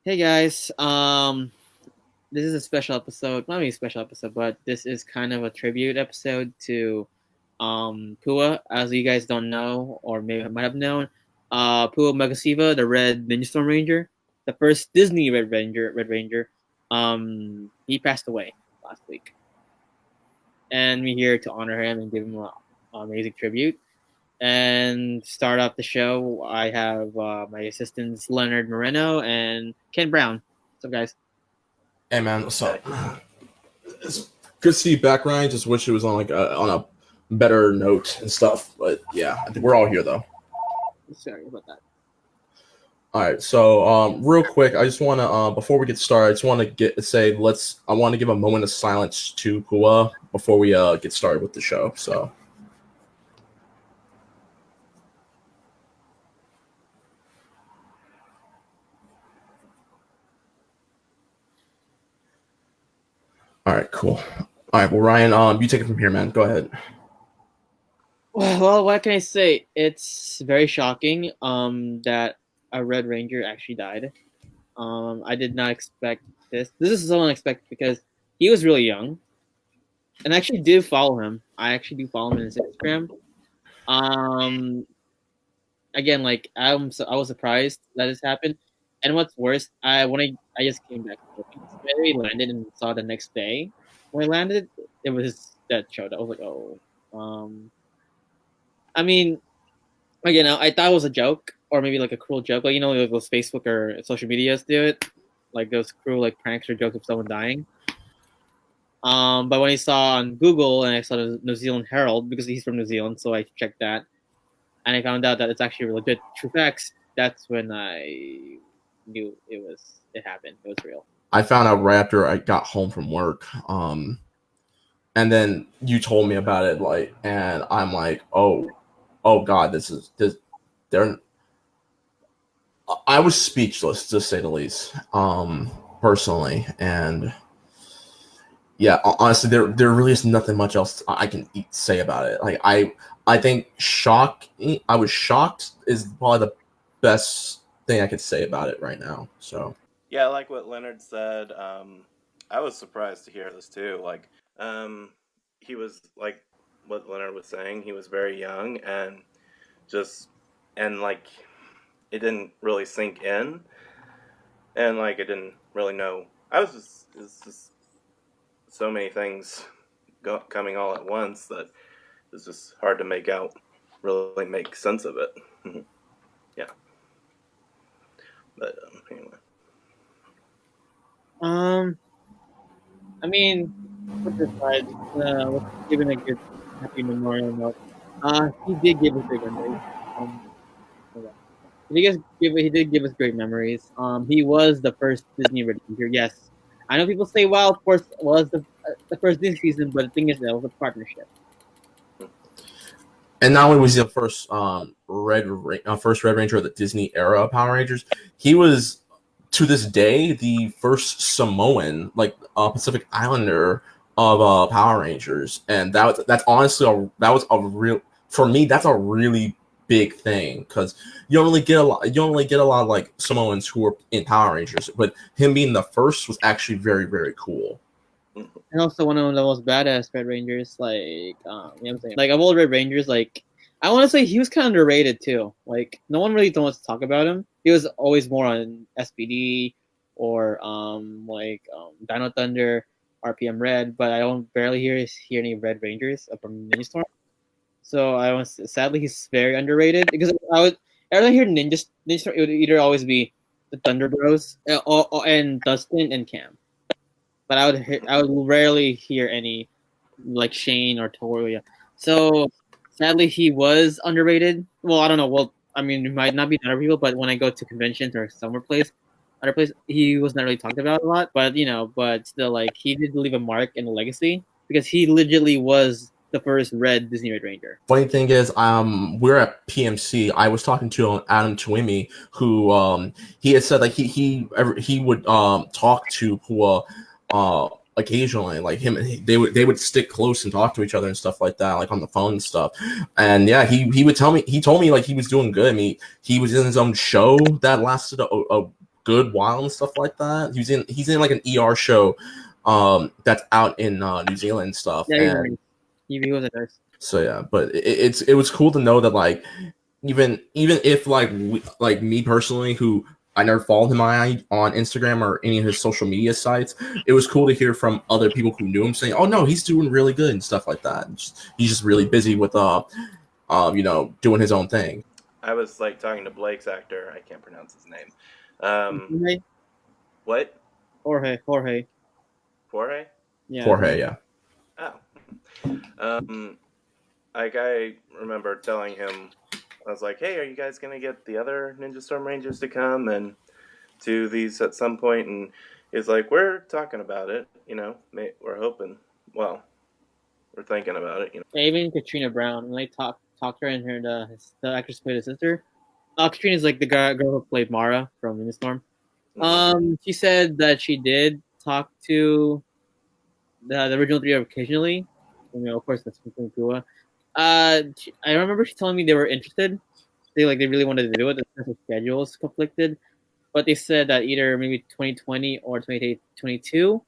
Hey guys, this is a special episode. Not really a special episode, but this is kind of a tribute episode to Pua. As you guys don't know, or maybe might have known, Pua Magasiva, the Red Ninja Storm Ranger, the first Disney Red Ranger, he passed away last week, and we're here to honor him and give him an amazing tribute. And start off the show, I have my assistants Leonard Moreno and Ken Brown. What's up, guys? Hey man, what's up? It's good to see you back, Ryan. Just wish it was on on a better note and stuff. But yeah, I think we're all here though. Sorry about that. All right, so real quick, I just want to before we get started, I just want to I want to give a moment of silence to Pua before we get started with the show. So. All right, cool. All right, well, Ryan, you take it from here, man. Go ahead. Well, what can I say? It's very shocking that a Red Ranger actually died. I did not expect this. This is so unexpected because he was really young, and I actually did follow him. I actually do follow him on his Instagram. Um, Again, like I was surprised that this happened, and what's worse, I just came back to the Philippines. When we landed and saw the next day when I landed, it was that show. That I was like, oh, I mean, again, I thought it was a joke or maybe like a cruel joke, like like those Facebook or social medias do it, like those cruel like pranks or jokes of someone dying. But when I saw on Google and I saw the New Zealand Herald because he's from New Zealand, so I checked that and I found out that it's actually legit true facts. That's when I knew it happened. It was real. I found out right after I got home from work. And then you told me about it, and I'm like, oh God, this. They're. I was speechless, to say the least, personally, and yeah, honestly, there really is nothing much else I can say about it. Like I think I was shocked is probably the best thing I could say about it right now. So yeah, like what Leonard said, I was surprised to hear this too. He was like what Leonard was saying. He was very young and just like it didn't really sink in, and like I didn't really know. It's just so many things coming all at once that it's just hard to really make sense of it. Yeah, but anyway. I mean, put this aside, given a good happy memorial note. He did give us great memories. Hold on. He did give us great memories. He was the first Disney Red Ranger. Yes, I know people say, "Well, of course, it was the first Disney season," but the thing is, that was a partnership. And not only was he the first first Red Ranger of the Disney era of Power Rangers, he was to this day the first Samoan, Pacific Islander of Power Rangers, and that's honestly for me. That's a really big thing because you don't really get a lot of like Samoans who are in Power Rangers, but him being the first was actually very, very cool. And also one of the most badass Red Rangers, like you know what I'm saying, like of all Red Rangers, like I want to say he was kind of underrated too. Like no one really wants to talk about him. He was always more on SPD or Dino Thunder, RPM Red, but I don't barely hear any Red Rangers from Ninja Storm. So sadly he's very underrated because every time I hear Ninja Storm, it would either always be the Thunder Bros and Dustin and Cam. But I would rarely hear any like Shane or Toria. So sadly, he was underrated. Well, I don't know. Well, I mean, it might not be other people, but when I go to conventions or other place, he was not really talked about a lot. But but still, like he did leave a mark and a legacy because he legitimately was the first Red Disney Red Ranger. Funny thing is, we're at PMC. I was talking to Adam Twimi, who he had said like he would talk to Pua occasionally, like they would stick close and talk to each other and stuff like that, like on the phone and stuff. And yeah, he would tell me, he told me like he was doing good. I mean, he was in his own show that lasted good while and stuff like that. He's in like an ER show that's out in New Zealand and stuff. Yeah, And he was a nurse. so yeah, but it was cool to know that like even if like me personally, who I never followed him on Instagram or any of his social media sites, it was cool to hear from other people who knew him saying, "Oh no, he's doing really good" and stuff like that. He's just really busy with doing his own thing. I was like talking to Blake's actor. I can't pronounce his name. Jorge? What? Jorge. Jorge? Yeah. Jorge, yeah. Oh. Like I remember telling him, I was like, "Hey, are you guys gonna get the other Ninja Storm Rangers to come and do these at some point?" And he's like, "We're talking about it. We're hoping. Well, we're thinking about it. Even Katrina Brown, when they talked to her and the actress played his sister. Katrina is like the girl who played Mara from Ninja Storm. She said that she did talk to the original three occasionally. Of course, that's from You Pua. I remember she telling me they were interested. They really wanted to do it. The schedules conflicted, but they said that either maybe 2020 or 2022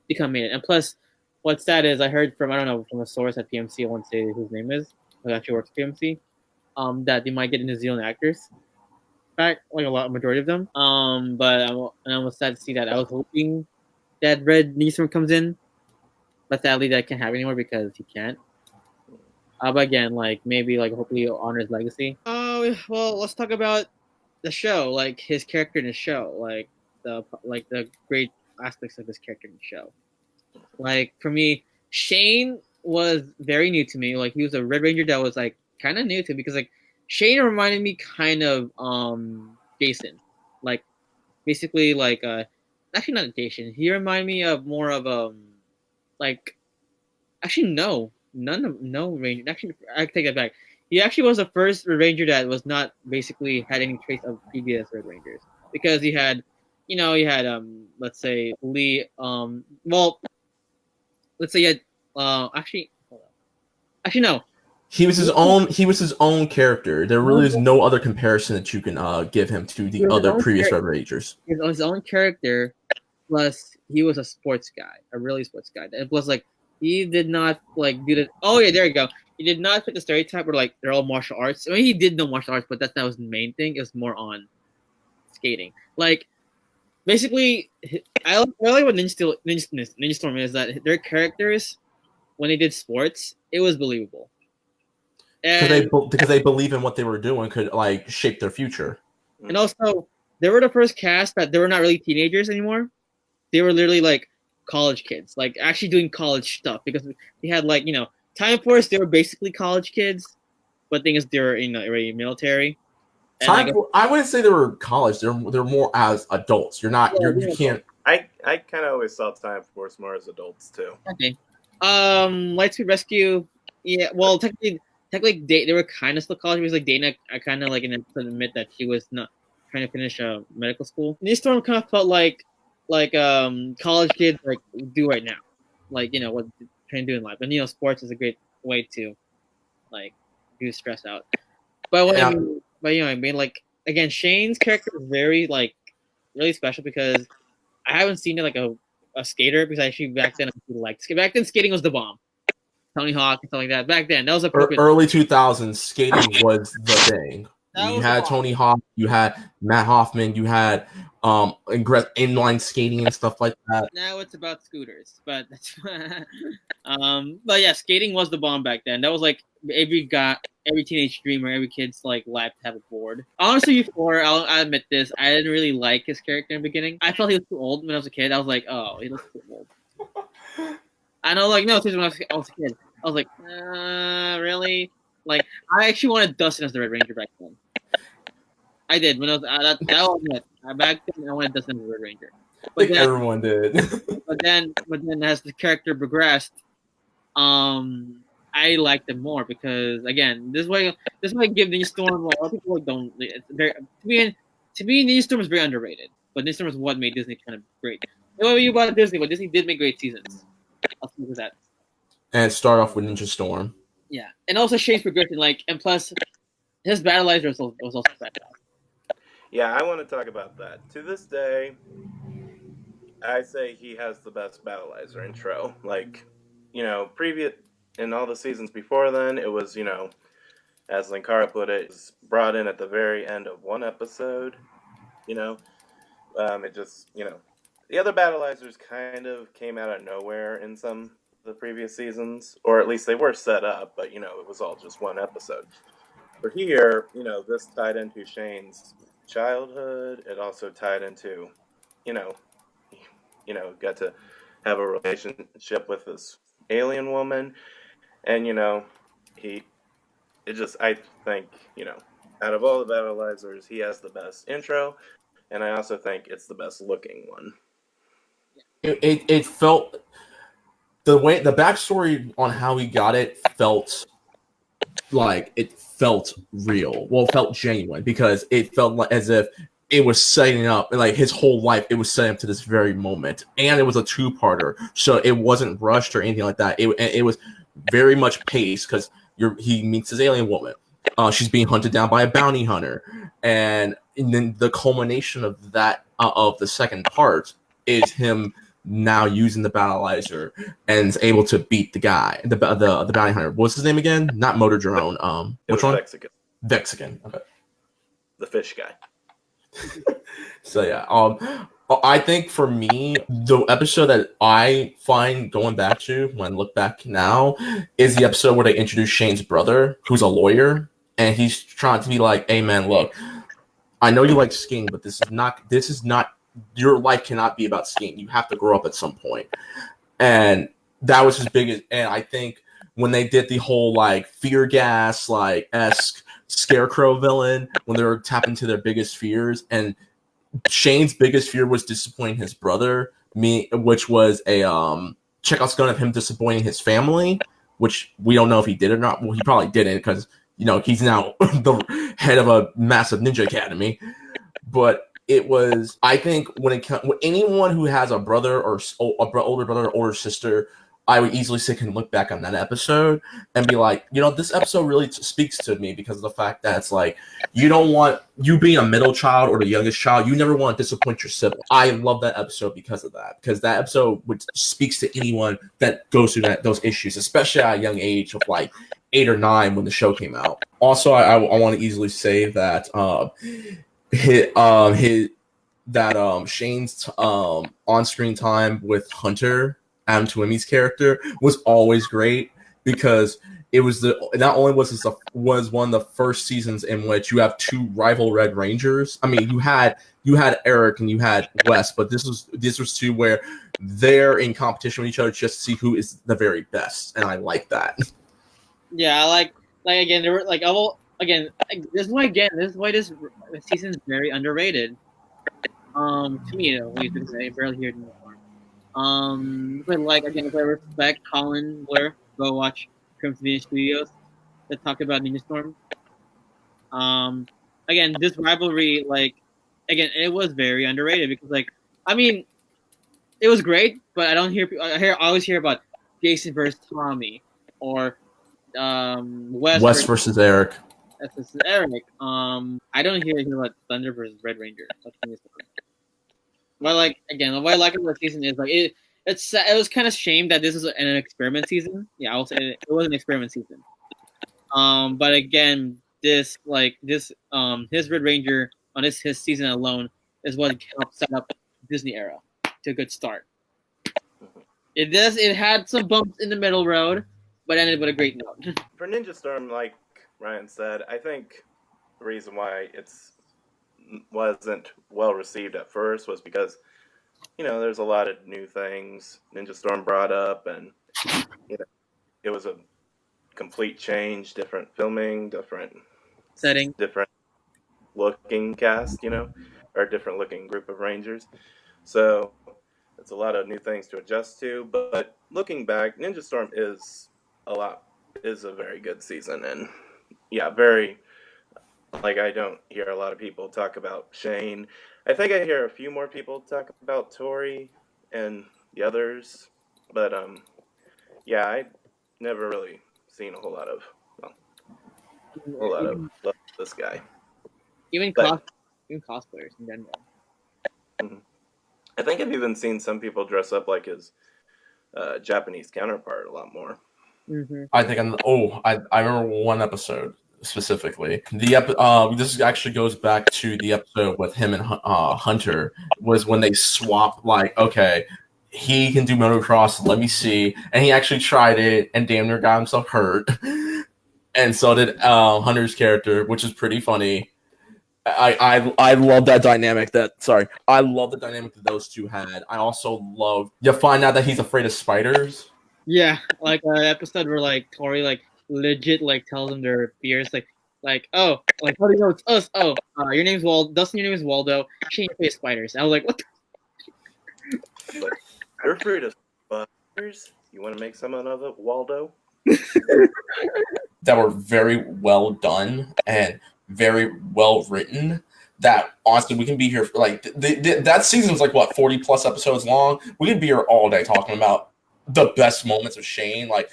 become made it. And plus, what's sad is I heard from a source at PMC. I won't say whose name is, who actually works at PMC. That they might get New Zealand actors back, like majority of them. But I was sad to see that. I was hoping that Red Nissan comes in, but sadly that can't happen anymore because he can't. But again, maybe hopefully he'll honor his legacy. Oh well, let's talk about the show, like his character in the show, the great aspects of his character in the show. Like for me, Shane was very new to me. Like he was a Red Ranger that was kind of new to me because Shane reminded me kind of Jason, basically actually not Jason. He reminded me of more of actually no Ranger. Actually, I take that back. He actually was the first Red Ranger that was not basically had any trace of previous Red Rangers because he had let's say Lee let's say he had actually no. He was his own character. There really is no other comparison that you can give him to the other previous Red Rangers. He was his own character, plus he was a sports guy, a really sports guy. It was he did not do the. Oh yeah, there you go. He did not fit the stereotype where they're all martial arts. I mean, he did know martial arts, but that was the main thing. It was more on skating. Basically, I like what Ninja Storm is that their characters, when they did sports, it was believable. Because they believe in what they were doing could shape their future. And also, they were the first cast that they were not really teenagers anymore. They were literally college kids, actually doing college stuff because they had Time Force. They were basically college kids, but thing is they were already military. I wouldn't say they were college. They're more as adults. You're not. You can't. I kind of always saw Time Force more as adults too. Okay. Lightspeed Rescue. Yeah. Well, technically, they were kind of still college because Dana, I kind of in episode admit that she was not trying to finish medical school. Ninja Storm kind of felt like college kids do right now, what they're trying to do in life. And sports is a great way to do stress out. But again, Shane's character is very really special because I haven't seen it a skater because actually back then back then skating was the bomb. Tony Hawk and stuff like that. Back then, that was early 2000s. Skating was the thing. You had Tony Hawk, you had Matt Hoffman, you had inline skating and stuff like that. Now it's about scooters, but that's but yeah, skating was the bomb back then. That was every teenage dreamer, every kid's life to have a board. Honestly, before I'll admit this, I didn't really like his character in the beginning. I felt he was too old when I was a kid. I was oh, he looks too old. I know, no, seriously, when I was a kid, I was really? I actually wanted Dustin as the Red Ranger back then. I did when I was that was it. Back then I wanted Dustin as the Red Ranger. But then, everyone did. but then as the character progressed, I liked him more because again, this way I give Ninja Storm. A lot of people don't. To me, Ninja Storm is very underrated. But Ninja Storm is what made Disney kind of great. What you about Disney? But Disney did make great seasons. I'll speak with that. And start off with Ninja Storm. Yeah, and also Shane's progression, and plus his battle lines was also badass. Yeah, I want to talk about that. To this day, I say he has the best battleizer intro. Like, previous in all the seasons before then, it was, as Linkara put it, was brought in at the very end of one episode. You know, it just, the other battleizers kind of came out of nowhere in some of the previous seasons, or at least they were set up, but it was all just one episode. But here, this tied into Shane's childhood. It also tied into, you know, got to have a relationship with this alien woman, and he, I think, out of all the battleizers, he has the best intro, and I also think it's the best looking one. It felt the way the backstory on how he got it felt like it felt real. Well, it felt genuine because it felt like as if it was setting up like his whole life. It was setting up to this very moment, and it was a two-parter, so it wasn't rushed or anything like that. It was very much paced because he meets his alien woman. She's being hunted down by a bounty hunter, and then the culmination of that of the second part is him now using the battleizer and is able to beat the guy, the bounty hunter. What's his name again? Not Motor Drone. Which one? Mexican. Vexican. Okay. The fish guy. So yeah. I think for me, the episode that I find going back to when I look back now is the episode where they introduce Shane's brother, who's a lawyer, and he's trying to be like, "Hey man, look, I know you like skiing, but this is not your life cannot be about skiing. You have to grow up at some point." And that was his biggest. And I think when they did the whole like fear gas like esque scarecrow villain, when they were tapping into their biggest fears, and Shane's biggest fear was disappointing his brother, which was a checkout's gun of him disappointing his family, which we don't know if he did or not. Well, he probably didn't because he's now the head of a massive ninja academy. But it was, I think, when anyone who has a brother or older brother or older sister, I would easily say can look back on that episode and be like, this episode really speaks to me because of the fact that it's like, you don't want, you being a middle child or the youngest child, you never want to disappoint your sibling. I love that episode because of that, because that episode speaks to anyone that goes through those issues, especially at a young age of like 8 or 9 when the show came out. Also, I want to easily say that Shane's on-screen time with Hunter, Adam Twimme's character, was always great because it was not only was one of the first seasons in which you have 2 rival Red Rangers. I mean, you had Eric and you had Wes, but this was 2 where they're in competition with each other just to see who is the very best, and I like that. Yeah, I like again, there were like this is why this season is very underrated. To me, at least, because I barely hear it anymore. But if I respect Colin Blair, go watch Crimson Venus Studios that talk about Ninja Storm. Again, this rivalry, it was very underrated because, it was great, but I always hear about Jason versus Tommy or Wes versus Eric. This is Eric. I don't hear about Thunder versus Red Ranger. But what I like about the season is it was kind of shame that this is an experiment season. Yeah, I will say it was an experiment season. But again, his Red Ranger on his season alone is what helped set up Disney era to a good start. It had some bumps in the middle road, but ended with a great note. For Ninja Storm, like Ryan said, I think the reason why it wasn't well received at first was because, there's a lot of new things Ninja Storm brought up, and, it was a complete change, different filming, different setting, different looking cast, or different looking group of Rangers. So it's a lot of new things to adjust to, but looking back, Ninja Storm is a very good season, and yeah, very, I don't hear a lot of people talk about Shane. I think I hear a few more people talk about Tori and the others, but yeah, I never really seen a whole lot of love this guy. Even even cosplayers in general. Mhm. I think I've even seen some people dress up like his Japanese counterpart a lot more. Mm-hmm. I think I remember one episode specifically. This actually goes back to the episode with him and Hunter, was when they swapped, like, okay, he can do motocross, let me see, and he actually tried it and damn near got himself hurt, and so did Hunter's character, which is pretty funny. I love that dynamic. I love the dynamic that those two had. I also love you find out that he's afraid of spiders. Yeah, like an episode where like Tori like legit like tells them their fears, like oh, like how do you know it's us? Oh, your name's Dustin. Your name is Waldo. Shane face spiders. I was like, what? Like, you're afraid of spiders? You want to make someone of it, Waldo? That were very well done and very well written. That honestly, we can be here for like that season was like what 40 plus episodes long. We could be here all day talking about the best moments of Shane. Like,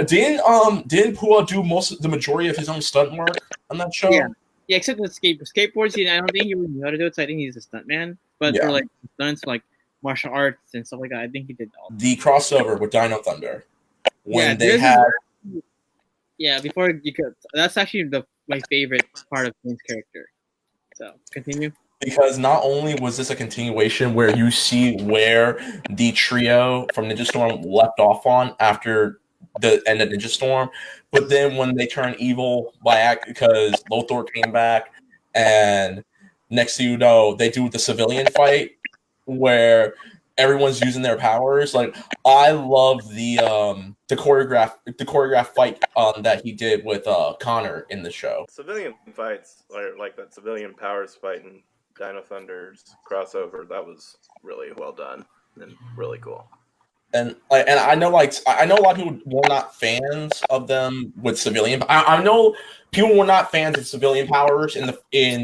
didn't Pua do the majority of his own stunt work on that show? Yeah, yeah. Except with skateboards, I don't think he really knew how to do it. So I think he's a stuntman. But for like stunts, like martial arts and stuff like that, I think he did all. The crossover with Dino Thunder when they this had. Yeah, before you could. That's actually my favorite part of Shane's character. So continue. Because not only was this a continuation where you see where the trio from Ninja Storm left off on after the end of Ninja Storm, but then when they turn evil by act because Lothar came back, and next thing you know, they do the civilian fight where everyone's using their powers. Like, I love the choreographed fight that he did with Connor in the show. Civilian fights, or like that civilian powers fight in Dino Thunder's crossover, that was really well done and really cool. And I know a lot of people were not fans of them with civilian. I know people were not fans of civilian powers in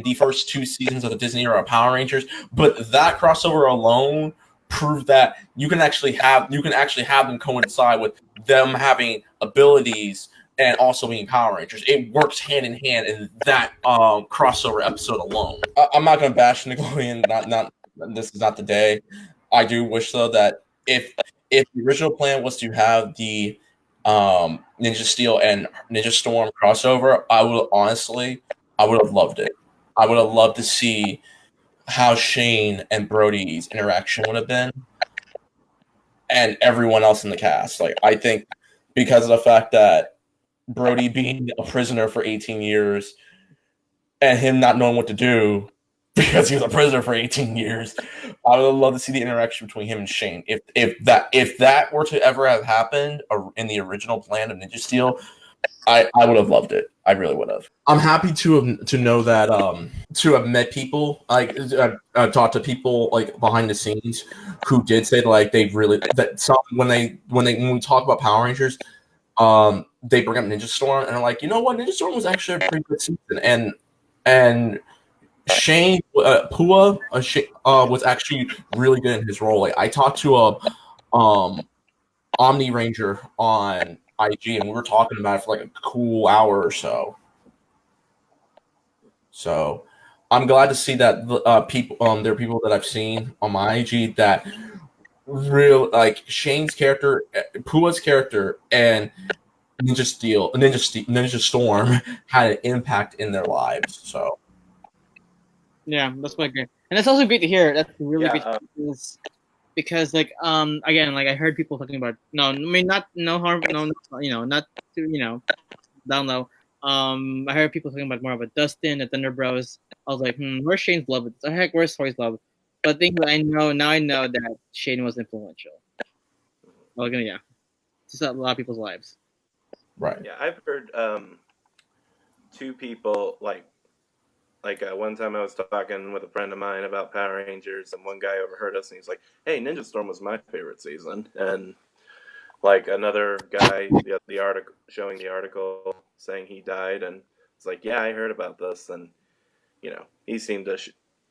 the first 2 seasons of the Disney era Power Rangers, but that crossover alone proved that you can actually have them coincide with them having abilities and also being Power Rangers. It works hand in hand in that crossover episode alone. I'm not going to bash Nickelodeon. Not this is not the day. I do wish though that if the original plan was to have the Ninja Steel and Ninja Storm crossover, I would have loved it. I would have loved to see how Shane and Brody's interaction would have been, and everyone else in the cast. Like, I think because of the fact that Brody being a prisoner for 18 years and him not knowing what to do because he was a prisoner for 18 years, I would love to see the interaction between him and Shane. If that were to ever have happened in the original plan of Ninja Steel, I would have loved it. I really would have. I'm happy to know that to have met people, like talked to people like behind the scenes who did say like they really that some when we talk about Power Rangers, they bring up Ninja Storm and are like, you know what, Ninja Storm was actually a pretty good season, and Shane Pua was actually really good in his role. Like, I talked to a Omni Ranger on IG, and we were talking about it for like a cool hour or so. So I'm glad to see that people there are people that I've seen on my IG that real like Shane's character, Pua's character, and Ninja Storm had an impact in their lives. So. Yeah, that's quite great, and that's also great to hear. That's really great because like again, like I heard people talking about no harm, not to down low. I heard people talking about more about Dustin, the Thunder Bros. I was like, where's Shane's love? Heck, where's Tori's love? But I think I know that Shane was influential. Well, yeah, just a lot of people's lives. Right. Yeah, I've heard 2 people like one time I was talking with a friend of mine about Power Rangers, and one guy overheard us, and he's like, "Hey, Ninja Storm was my favorite season," and like another guy, the article showing the article saying he died, and it's like, "Yeah, I heard about this," and he seemed to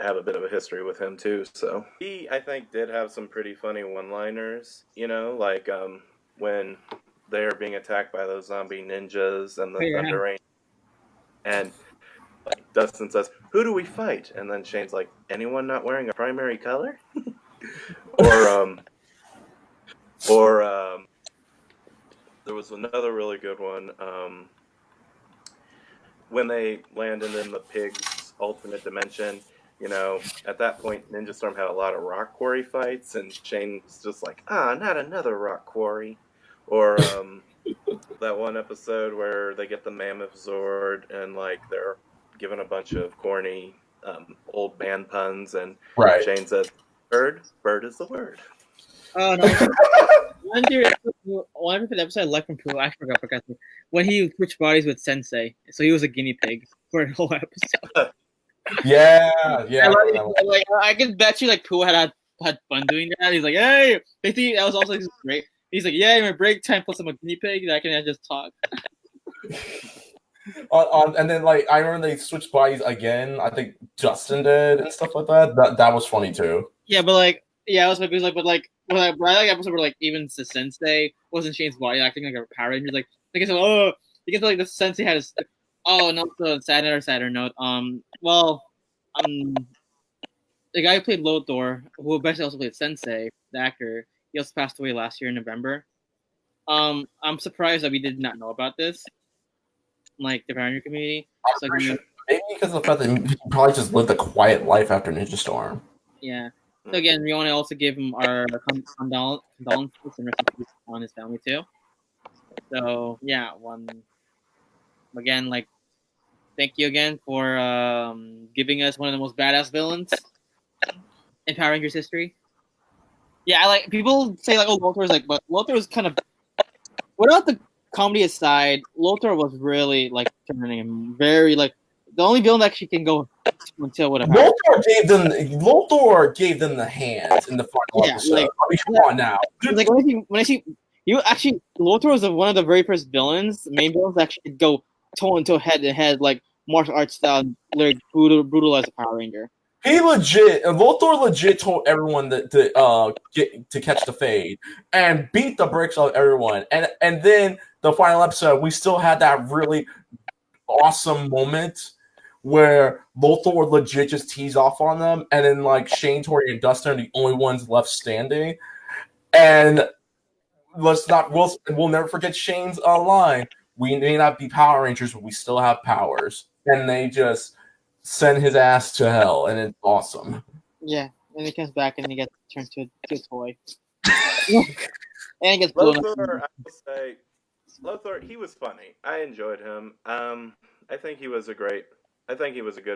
have a bit of a history with him too. So he, I think, did have some pretty funny one-liners. Like when they're being attacked by those zombie ninjas and the Thunder Ranger, and like Dustin says, "Who do we fight?" And then Shane's like, "Anyone not wearing a primary color?" or there was another really good one. When they landed in the pig's alternate dimension, at that point, Ninja Storm had a lot of rock quarry fights, and Shane was just like, not another rock quarry. Or that one episode where they get the Mammoth Zord, and like they're given a bunch of corny old band puns, and Right. Shane says, "Bird is the word." Oh no! One of the episode I liked from Pua, I forgot when he switched bodies with Sensei, so he was a guinea pig for a whole episode. Yeah. I can bet you Pua had fun doing that. He's like, hey, basically that was also great. He's like, yeah, in my break time, plus I'm a guinea pig, and I can just talk. And then I remember they switched bodies again. I think Justin did and stuff like that. That was funny too. Yeah, but it was but I like episode where even the Sensei wasn't Shane's body acting like a Power Ranger. Because the Sensei had his. Oh, no, the sadder note. The guy who played Lothor, who eventually also played Sensei, the actor, he also passed away last year in November. I'm surprised that we did not know about this, the Power Ranger community. Maybe because of the fact that he probably just lived a quiet life after Ninja Storm. Yeah. So again, we want to also give him our condolences and rest in peace on his family too. So yeah, thank you again for giving us one of the most badass villains in Power Rangers history. Yeah, people say Lothar is but Lothar was kind of, without the comedy aside, Lothar was really turning him very the only villain that actually can go until whatever. Lothar gave them the hands in the final episode. Come on now. When I see you actually, Lothar was one of the very first villains, main villains that actually could go toe-to-toe, head-to-head, martial arts style, brutalize a Power Ranger. Lothar legit told everyone to catch the fade and beat the bricks off everyone. And then the final episode, we still had that really awesome moment where Lothar legit just teased off on them, and then Shane, Tori, and Dustin are the only ones left standing. And we'll never forget Shane's line. We may not be Power Rangers, but we still have powers. And they just send his ass to hell, and it's awesome. Yeah, and he comes back and he gets turned to a toy. And he gets blown up. Lothar, I will say, Lothar, he was funny. I enjoyed him. I think he was a good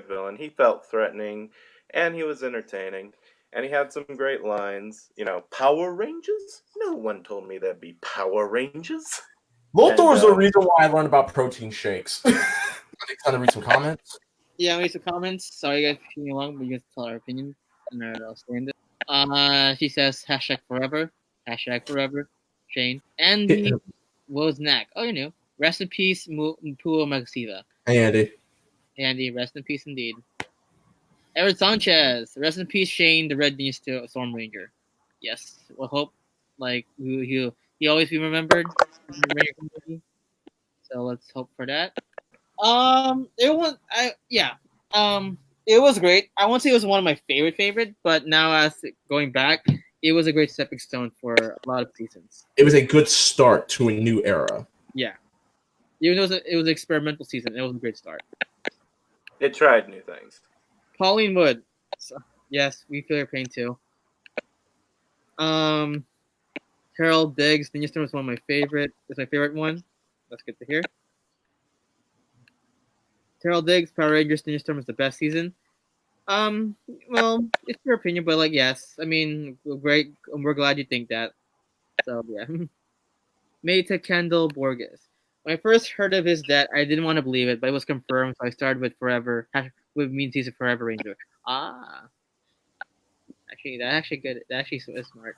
villain. He felt threatening, and he was entertaining, and he had some great lines. Power Rangers? No one told me there'd be Power Rangers. Lothar is the reason why I learned about protein shakes. I think time to read some comments. Yeah, read some comments. Sorry guys for taking along, but you guys tell our opinion. And I'll stand it. She says #forever. #forever. Shane. Andy Wozniak. Oh, you knew. Rest in peace, Pua Magasiva. Hey, Andy. Hey, Andy, rest in peace indeed. Edward Sanchez. Rest in peace, Shane, the Red Ninja Storm Ranger. Yes. We'll hope he always be remembered. So let's hope for that. It was great. I won't say it was one of my favorite, but now as going back, it was a great stepping stone for a lot of seasons. It was a good start to a new era. Yeah. Even though it was an experimental season, it was a great start. It tried new things. Pauline Wood. So, yes, we feel your pain too. Terrell Diggs, Ninja Storm was one of my favorite. It's my favorite one. That's good to hear. Terrell Diggs, Power Rangers Ninja Storm is the best season. Well, it's your opinion, but yes. I mean, great. We're glad you think that. So yeah. Mayta Kendall Borges. When I first heard of his death, I didn't want to believe it, but it was confirmed, so I started with Forever, with Mean Season Forever Ranger. Actually, that's actually good. That actually is smart.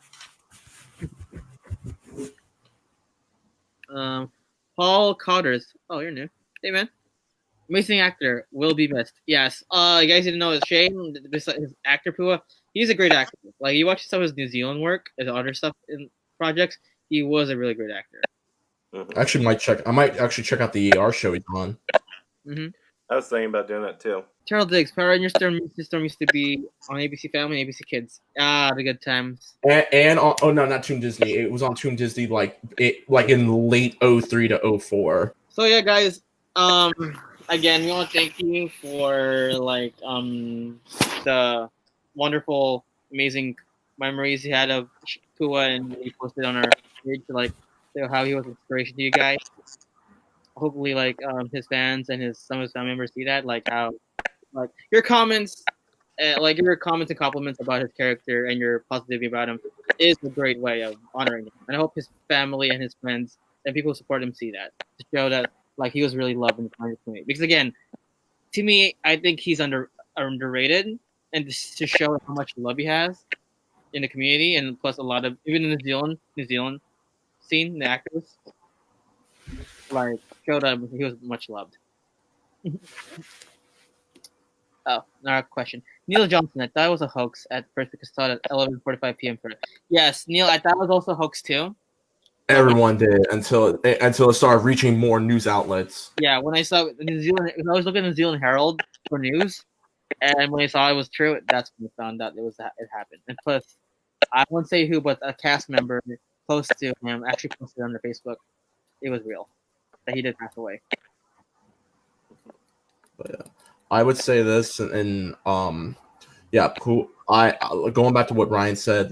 Paul Cotters. Oh, you're new. Hey, man. Amazing actor. Will be missed. Yes. You guys didn't know his Shane, his actor Pua. He's a great actor. You watch some of his New Zealand work, his other stuff in projects. He was a really great actor. I might actually check out the ER show he's on. Mm-hmm. I was thinking about doing that too. Terrell Diggs, Power Rangers Storm used to be on ABC Family and ABC Kids. Ah, the good times. And oh no, not Toon Disney. It was on Toon Disney like in late 03 to 04. So yeah, guys. Again, we want to thank you for the wonderful, amazing memories you had of Pua, and we posted on our page to show how he was inspiration to you guys. Hopefully, his fans and some of his family members see that, how your comments, your comments and compliments about his character and your positivity about him is a great way of honoring him. And I hope his family and his friends and people who support him see that, to show that he was really loved in the community. Because again, to me, I think he's underrated, and to show how much love he has in the community, and plus a lot of even in New Zealand scene, the actors showed that he was much loved. Oh, another question. Neil Johnson, I thought it was a hoax at first because I saw it at 11:45 p.m. for it. Yes, Neil, I thought it was also a hoax too. Everyone did until it started reaching more news outlets. Yeah, when I saw New Zealand, I was looking at New Zealand Herald for news, and when I saw it was true, that's when I found out it happened. And plus, I won't say who, but a cast member close to him actually posted on their Facebook. It was real that he did pass away. But yeah, I would say this, and going back to what Ryan said,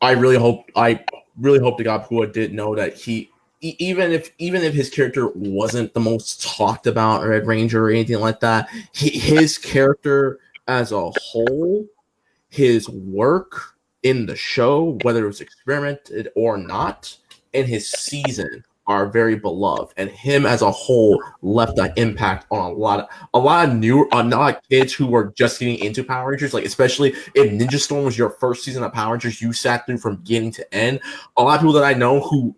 I really hope to God Pua did know that even if his character wasn't the most talked about Red Ranger or anything like that, his character as a whole, his work in the show, whether it was experimented or not, and his season are very beloved, and him as a whole left an impact on a lot of kids who were just getting into Power Rangers. Especially if Ninja Storm was your first season of Power Rangers, you sat through from beginning to end. A lot of people that I know who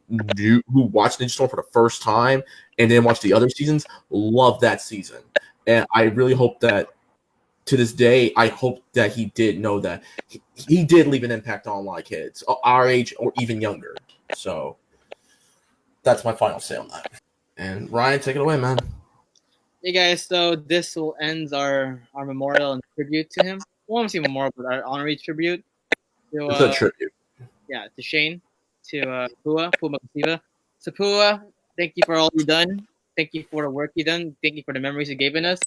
watched Ninja Storm for the first time and then watched the other seasons love that season, and I really hope that. To this day, I hope that he did know that he did leave an impact on a lot of kids our age or even younger. So that's my final say on that. And Ryan, take it away, man. Hey guys, so this will end our memorial and tribute to him. Well, I won't say memorial, but our honorary tribute. It's a tribute. Yeah, to Shane, to Pua Makasiba. So Pua, thank you for all you've done. Thank you for the work you've done. Thank you for the memories you've given us.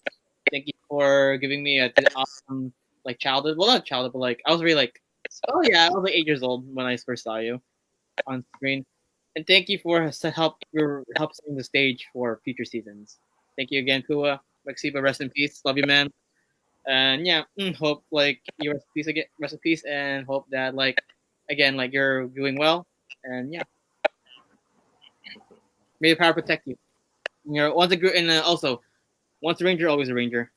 Thank you for giving me a awesome childhood. Well, not childhood, but I was really I was 8 years old when I first saw you on screen. And thank you for help setting the stage for future seasons. Thank you again, Pua. Maxiba, rest in peace. Love you, man. And yeah, hope you rest in peace again. Rest in peace, and hope that again you're doing well. And yeah, may the power protect you. Once a and also, once a ranger, always a ranger.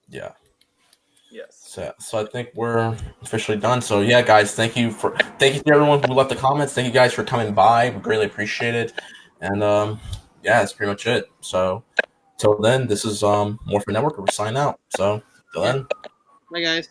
Yeah. Yes. So I think we're officially done. So yeah, guys, thank you to everyone who left the comments. Thank you guys for coming by. We greatly appreciate it. And yeah, that's pretty much it. So till then, this is Morphin Network. We're signing out. So till then. Bye guys.